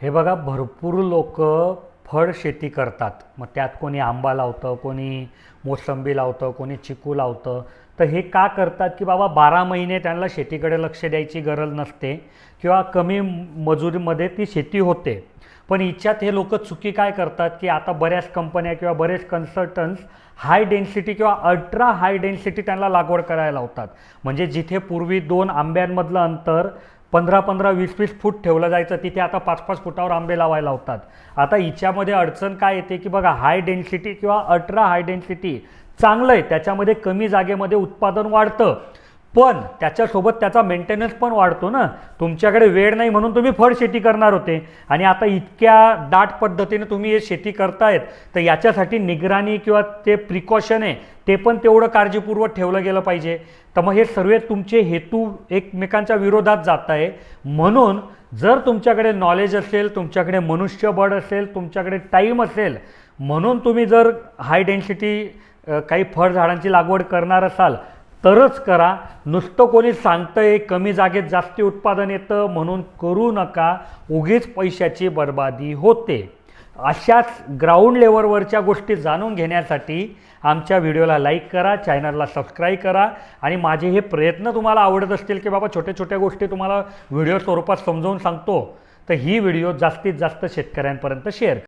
हे बघा, भरपूर लोक फळ शेती करतात. मग त्यात कोणी आंबा लावतं, कोणी मोसंबी लावतं, कोणी चिकू लावतं. तर हे का करतात की बाबा 12 महिने त्यांना शेतीकडे लक्ष द्यायची गरज नसते किंवा कमी मजुरीमध्ये ती शेती होते. पण हिच्यात हे लोक चुकी काय करतात की आता बऱ्याच कंपन्या किंवा बरेच कन्सल्टन्स हाय डेन्सिटी किंवा अल्ट्रा हाय डेन्सिटी त्यांना लागवड करायला लावतात. म्हणजे जिथे पूर्वी 2 आंब्यांमधलं अंतर 15-15, 20-20 फूट ठेवलं जायचं, तिथे आता 5-5 फुटावर आंबे लावायला लावतात. आता हिच्यामध्ये अडचण काय येते की बघा, हाय डेन्सिटी किंवा अल्ट्रा हाय डेन्सिटी चांगलं आहे, त्याच्यामध्ये कमी जागेमध्ये उत्पादन वाढतं, पण त्याच्यासोबत त्याचा मेंटेनन्स पण वाढतो ना. तुमच्याकडे वेळ नाही म्हणून तुम्ही फळ शेती करणार होते आणि आता इतक्या दाट पद्धतीने तुम्ही हे शेती करतायत, तर याच्यासाठी निगराणी किंवा ते प्रिकॉशन आहे ते पण तेवढं काळजीपूर्वक ठेवलं गेलं पाहिजे. तर मग हे सर्व तुमचे हेतू एकमेकांच्या विरोधात जात आहे. म्हणून जर तुमच्याकडे नॉलेज असेल, तुमच्याकडे मनुष्यबळ असेल, तुमच्याकडे टाईम असेल, म्हणून तुम्ही जर हाय डेन्सिटी काही फळझाडांची लागवड करणार असाल तरच करा. नुसतं कोणी सांगतंय कमी जागेत जास्ती उत्पादन येतं म्हणून करू नका, उगीच पैशाची बर्बादी होते. अशाच ग्राउंड लेवलवरच्या गोष्टी जाणून घेण्यासाठी आमच्या व्हिडिओला लाईक करा, चॅनलला सबस्क्राईब करा. आणि माझे हे प्रयत्न तुम्हाला आवडत असतील की बाबा छोट्या छोट्या गोष्टी तुम्हाला व्हिडिओ स्वरूपात समजावून सांगतो, तर ही व्हिडिओ जास्तीत जास्त शेतकऱ्यांपर्यंत शेअर करा.